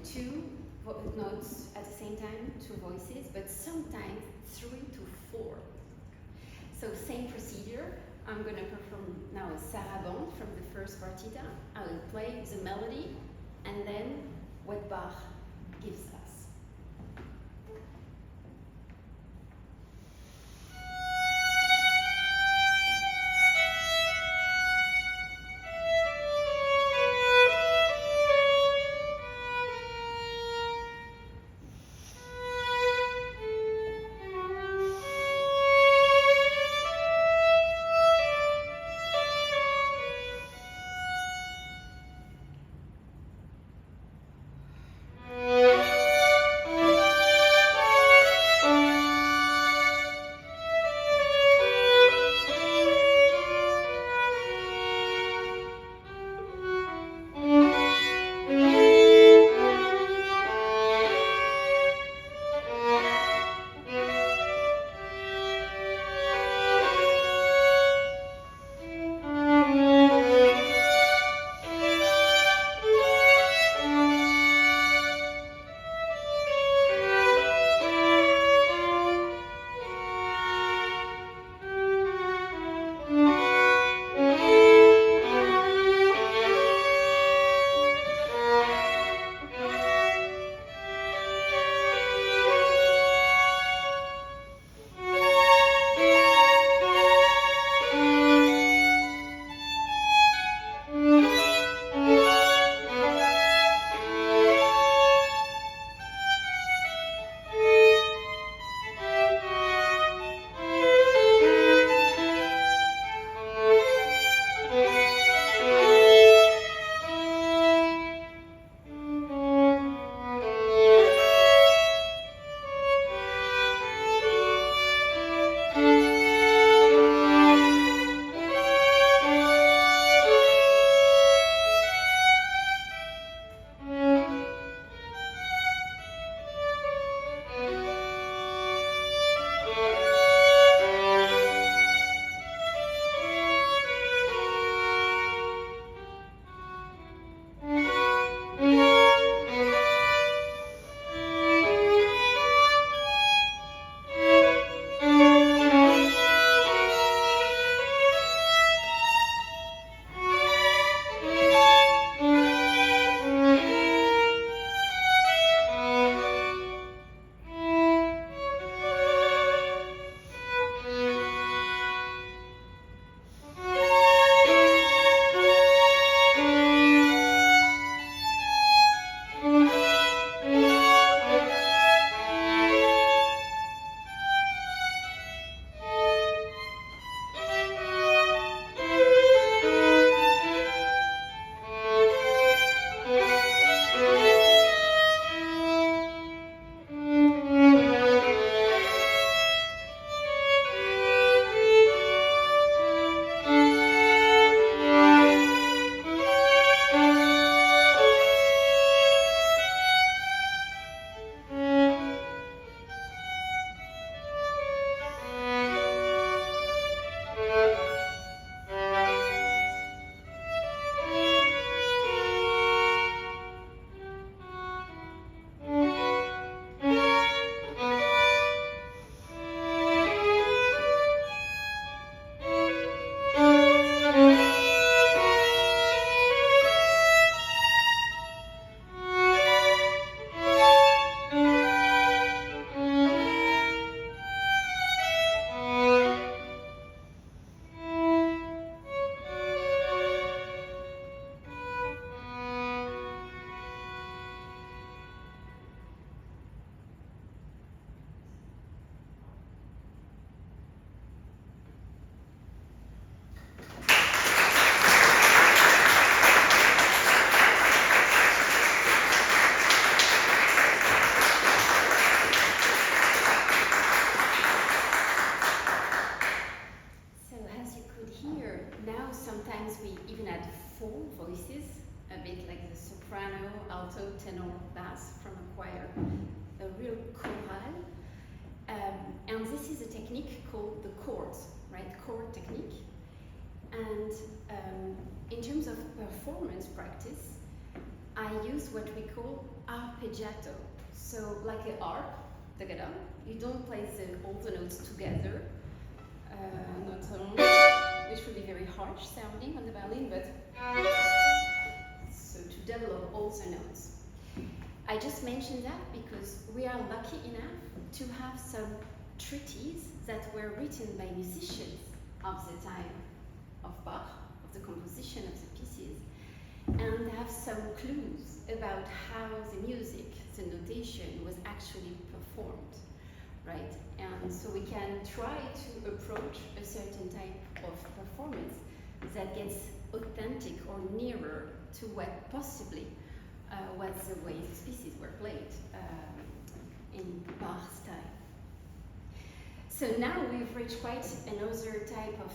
two notes at the same time, two voices, but sometimes 3 to 4. So same procedure. I'm going to perform now a sarabande from the first partita. I will play the melody and then what Bach gives us. alto, tenor, bass from a choir, a real chorale. And this is a technique called the chords, right? Chord technique. And in terms of performance practice, I use what we call arpeggio arpeggiato. So like a harp, da-ga-da, you don't play all the notes together, not only, which will be very harsh sounding on the violin, but so to develop all the notes. I just mentioned that because we are lucky enough to have some treatises that were written by musicians of the time of Bach, of the composition of the pieces, and have some clues about how the music, the notation was actually performed, right? And so we can try to approach a certain type of performance that gets authentic or nearer to what possibly was the way these pieces were played in Bach style. So now we've reached quite another type of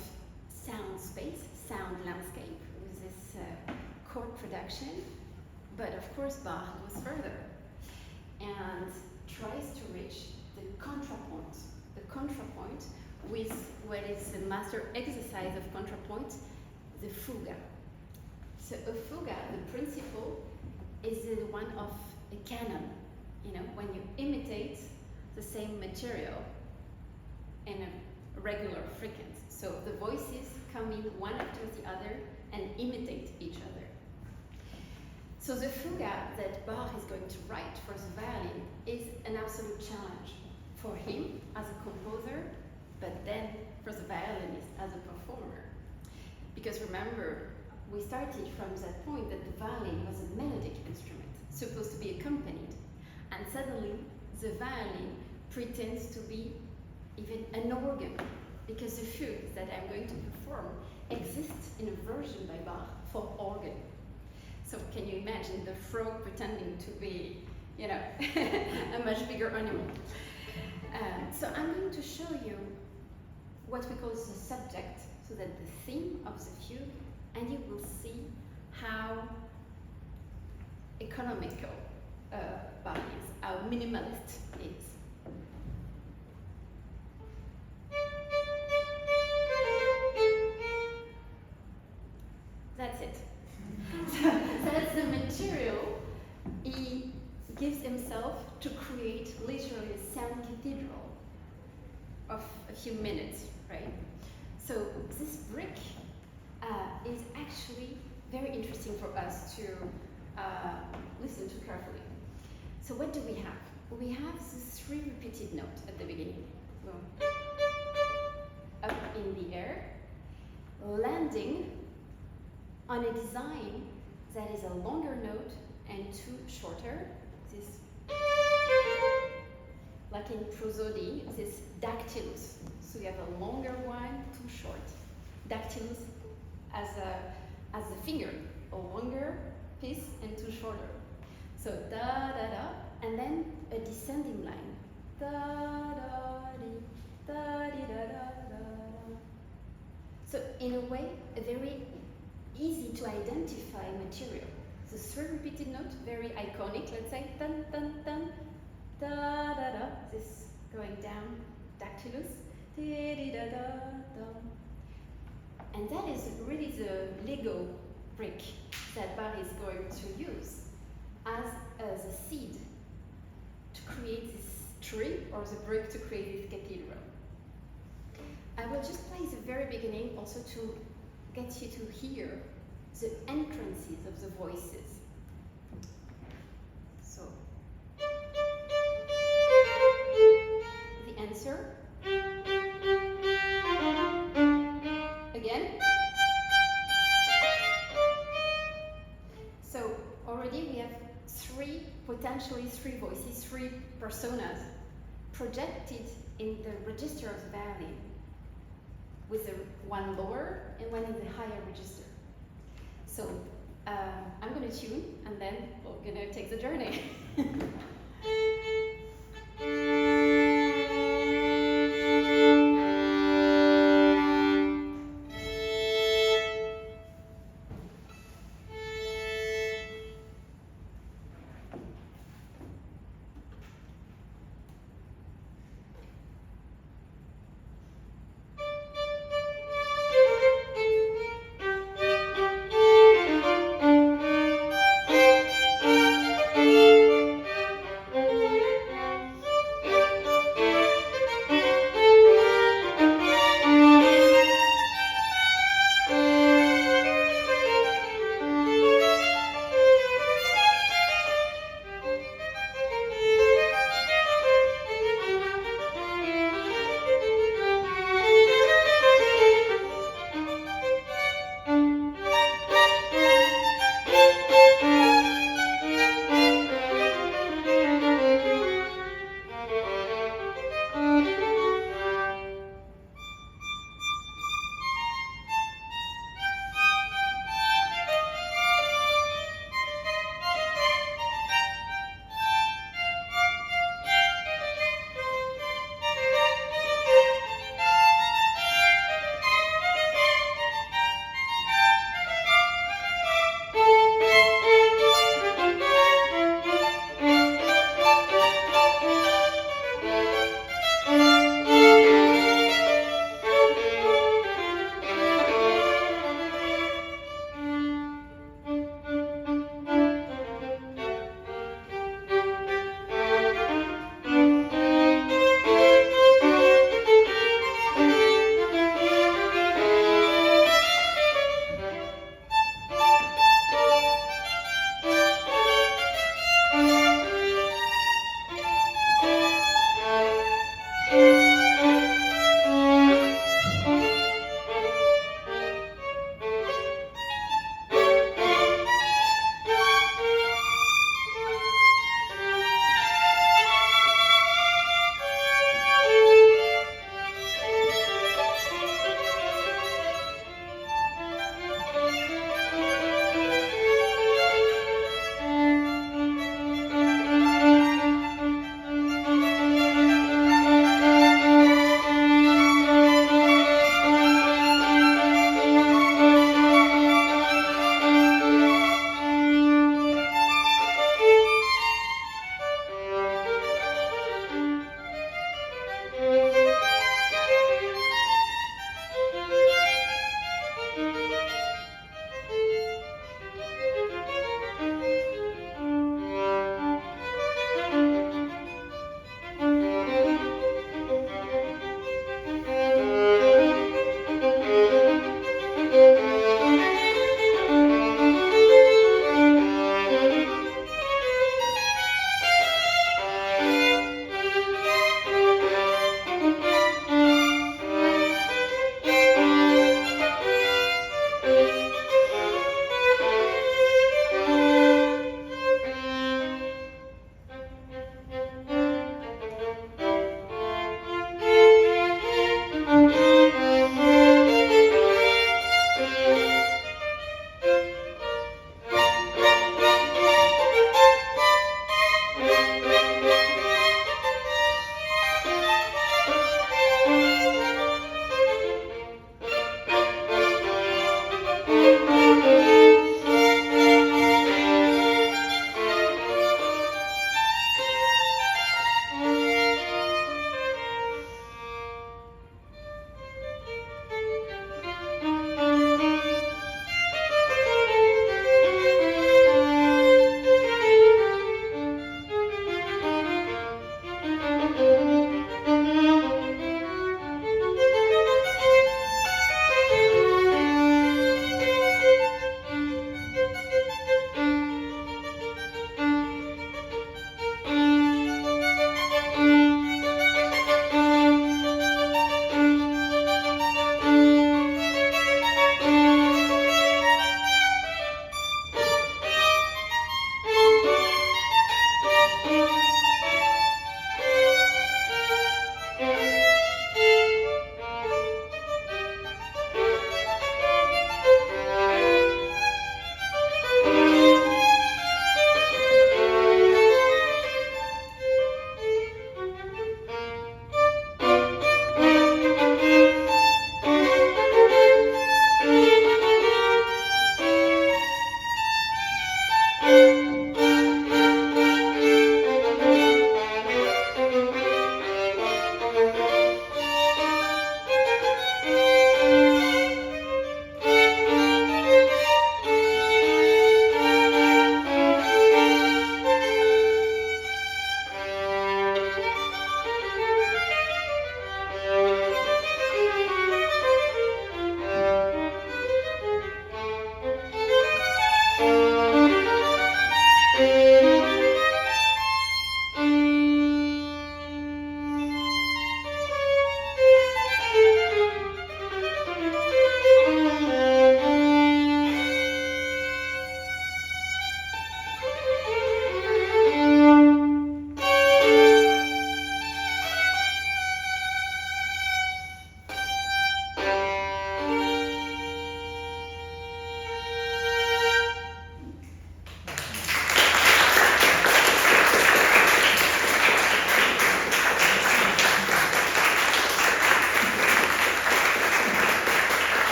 sound space, sound landscape with this chord production, but of course Bach goes further and tries to reach the contrapoint with what is the master exercise of contrapoint, the fuga. So a fuga, the principle is the one of a canon, you know, when you imitate the same material in a regular frequency. So the voices come in one after the other and imitate each other. So the fuga that Bach is going to write for the violin is an absolute challenge for him as a composer, but then for the violinist as a performer. Because remember, we started from that point that the violin was a melodic instrument, supposed to be accompanied. And suddenly, the violin pretends to be even an organ, because the fugue that I'm going to perform exists in a version by Bach for organ. So can you imagine the frog pretending to be, you know, a much bigger animal? So I'm going to show you what we call the subject, so that the theme of the fugue, and you will see how economical Bach is, how minimalist it is. That's it. So that's the material he gives himself to create literally a sound cathedral of a few minutes, right? So this brick is actually very interesting for us to listen to carefully. So what do we have? We have this 3 repeated notes at the beginning. So, up in the air, landing on a design that is a longer note and 2 shorter. This, like in prosody, this dactylus. So you have a longer one, 2 short. Dactylus as a finger, a longer piece and 2 shorter. So da da da, and then a descending line. Da da di, da di da da da da. So in a way, a very easy to identify material. The 3 repeated notes, very iconic. Let's say dun dun dun, da da da. This going down, dactylus, di di da da da. And that is really the Lego brick that Bach is going to use as the seed to create this tree, or the brick to create this cathedral. I will just play the very beginning also to get you to hear the entrances of the voices. So, the answer. Again. So already we have potentially three voices, 3 personas projected in the register of the violin, with one lower and one in the higher register. So I'm going to tune, and then we're going to take the journey.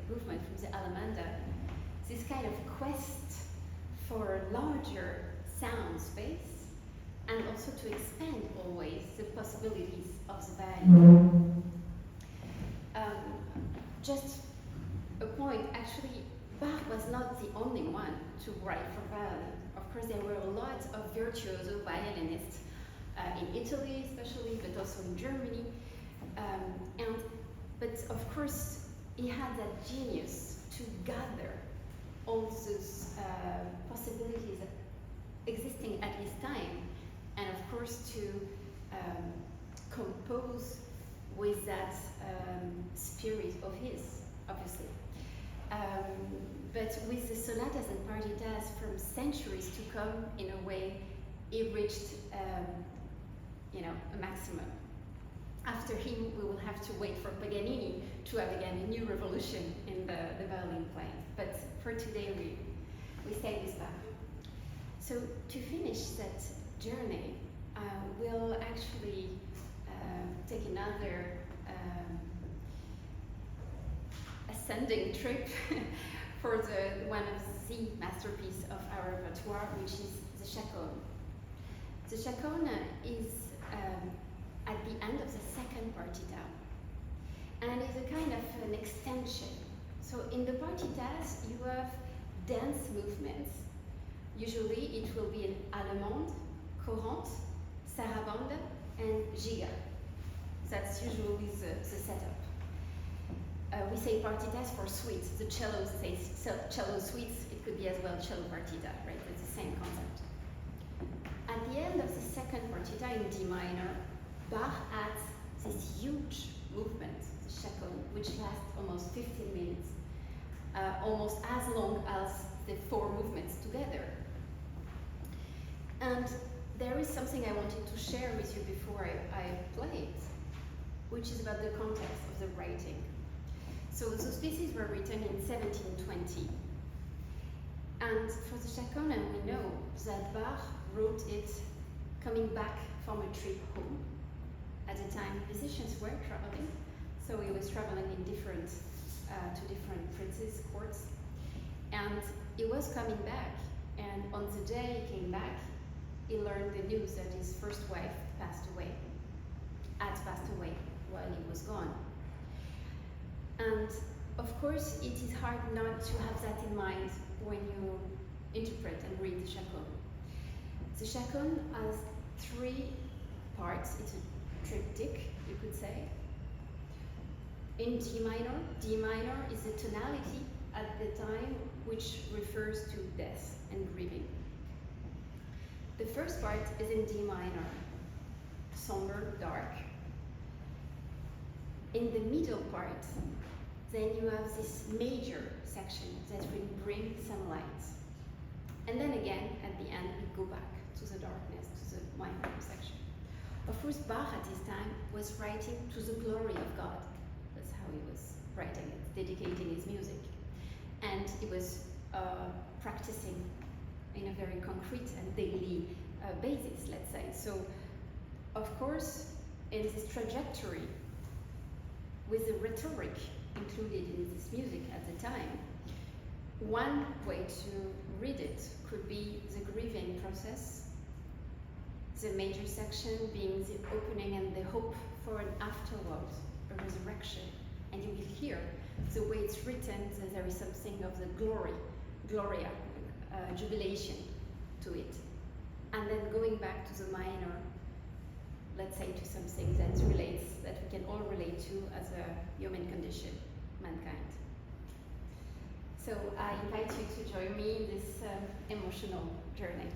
movement from the Alamanda, this kind of quest for larger sound space, and also to expand always the possibilities of the violin. Just a point, actually, Bach was not the only one to write for violin. Of course, there were a lot of virtuoso violinists in Italy especially, but also in Germany. But of course, he had that genius to gather all those possibilities existing at his time, and of course to compose with that spirit of his, obviously. But with the sonatas and partitas from centuries to come, in a way, it reached a maximum. After him, we will have to wait for Paganini to have again a new revolution in the violin playing. But for today, we stay with Bach. So to finish that journey, we'll actually take another ascending trip for one of the masterpieces of our repertoire, which is the chaconne. The chaconne is at the end of the second partita, and it's a kind of an extension. So in the partitas, you have dance movements. Usually it will be an allemande, courante, sarabande, and giga. That's usually the setup. We say partitas for suites. The cellos say cello suites. It could be as well cello partita, right? It's the same concept. At the end of the second partita in D minor, Bach adds this huge movement, the chaconne, which lasts almost 15 minutes, almost as long as the four movements together. And there is something I wanted to share with you before I play it, which is about the context of the writing. So those pieces were written in 1720. And for the chaconne, we know that Bach wrote it coming back from a trip home. At the time, musicians were traveling, so he was traveling in to different princes' courts. And he was coming back, and on the day he came back, he learned the news that his first wife had passed away while he was gone. And of course, it is hard not to have that in mind when you interpret and read the chaconne. The chaconne has three parts. It's a triptych, you could say. In D minor is the tonality at the time which refers to death and grieving. The first part is in D minor, somber, dark. In the middle part, then you have this major section that will bring some light. And then again, at the end, we go back to the darkness, to the minor section. Of course, Bach at his time was writing to the glory of God. That's how he was writing it, dedicating his music. And he was practicing in a very concrete and daily basis, let's say. So, of course, in this trajectory, with the rhetoric included in this music at the time, one way to read it could be the grieving process, the major section being the opening and the hope for an afterworld, a resurrection. And you will hear the way it's written, that there is something of the gloria, jubilation to it. And then going back to the minor, let's say to something that relates, that we can all relate to as a human condition, mankind. So I invite you to join me in this emotional journey.